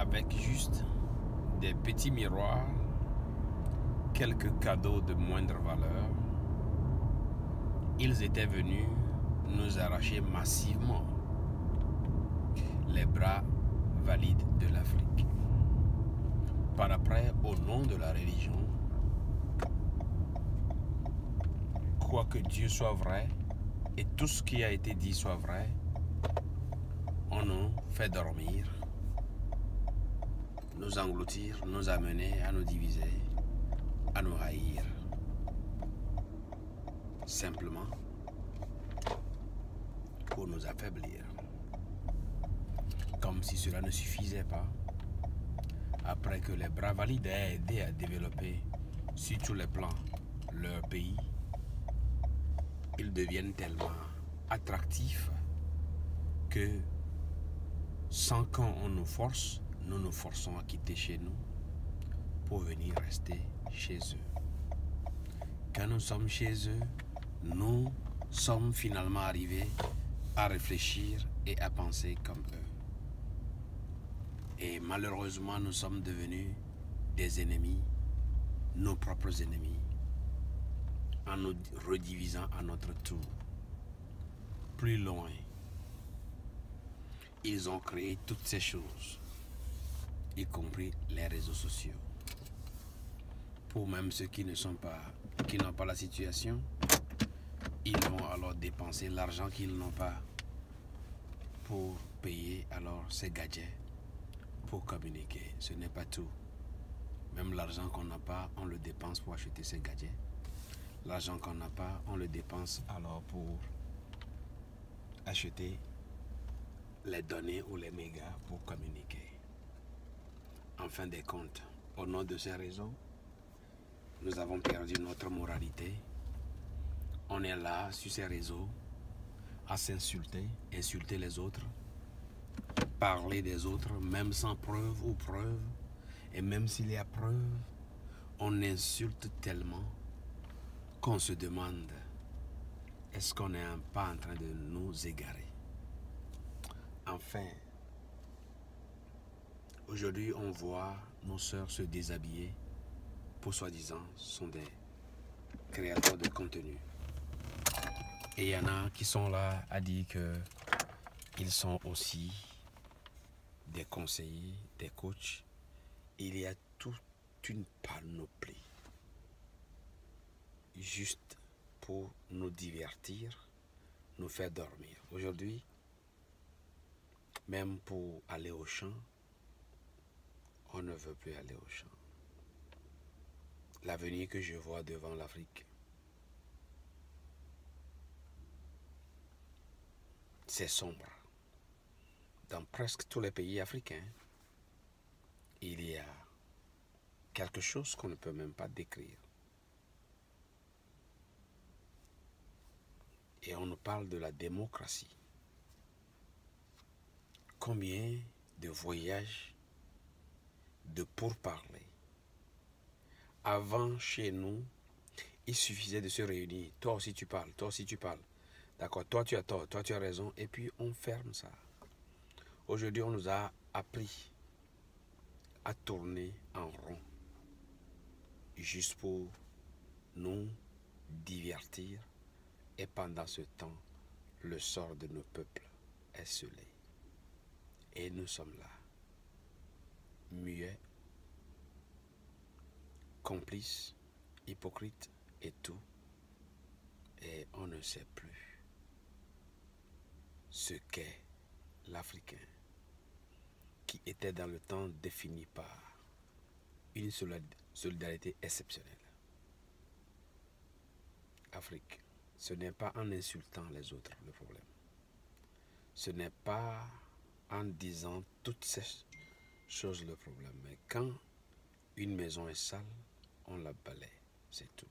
avec juste des petits miroirs, quelques cadeaux de moindre valeur, ils étaient venus nous arracher massivement les bras valides de l'Afrique. Par après, au nom de la religion, quoique Dieu soit vrai et tout ce qui a été dit soit vrai, on nous fait dormir, nous engloutir, nous amener à nous diviser, à nous haïr. Simplement pour nous affaiblir. Comme si cela ne suffisait pas, après que les bras valides aient aidé à développer sur tous les plans leur pays, ils deviennent tellement attractifs que sans qu'on nous force, nous nous forçons à quitter chez nous pour venir rester chez eux. Quand nous sommes chez eux, nous sommes finalement arrivés à réfléchir et à penser comme eux. Et malheureusement, nous sommes devenus des ennemis, nos propres ennemis, en nous redivisant à notre tour. Plus loin, ils ont créé toutes ces choses, y compris les réseaux sociaux. Pour même ceux qui n'ont pas la situation, ils vont alors dépenser l'argent qu'ils n'ont pas pour payer alors ces gadgets pour communiquer. Ce n'est pas tout. Même l'argent qu'on n'a pas, on le dépense pour acheter ces gadgets. L'argent qu'on n'a pas, on le dépense alors pour acheter les données ou les mégas pour communiquer. En fin de compte, au nom de ces réseaux, nous avons perdu notre moralité. On est là, sur ces réseaux, à s'insulter, insulter les autres, parler des autres, même sans preuve ou preuve. Et même s'il y a preuve, on insulte tellement qu'on se demande, est-ce qu'on n'est pas en train de nous égarer? Enfin, aujourd'hui, on voit nos sœurs se déshabiller pour soi-disant sont des créateurs de contenu. Et il y en a qui sont là à dire qu'ils sont aussi des conseillers, des coachs. Il y a toute une panoplie juste pour nous divertir, nous faire dormir. Aujourd'hui, même pour aller au champ, on ne veut plus aller au champ. L'avenir que je vois devant l'Afrique, c'est sombre. Dans presque tous les pays africains, il y a quelque chose qu'on ne peut même pas décrire. Et on nous parle de la démocratie. Combien de voyages, de pourparlers. Avant, chez nous, il suffisait de se réunir. Toi aussi tu parles, toi aussi tu parles. D'accord, toi tu as tort, toi tu as raison. Et puis on ferme ça. Aujourd'hui, on nous a appris à tourner en rond. Juste pour nous divertir. Et pendant ce temps, le sort de nos peuples est scellé. Et nous sommes là, muets, complices, hypocrites et tout. Et on ne sait plus ce qu'est l'Africain, qui était dans le temps défini par une solidarité exceptionnelle. Afrique, ce n'est pas en insultant les autres le problème. Ce n'est pas en disant toutes ces choses le problème. Mais quand une maison est sale, on la balaie, c'est tout.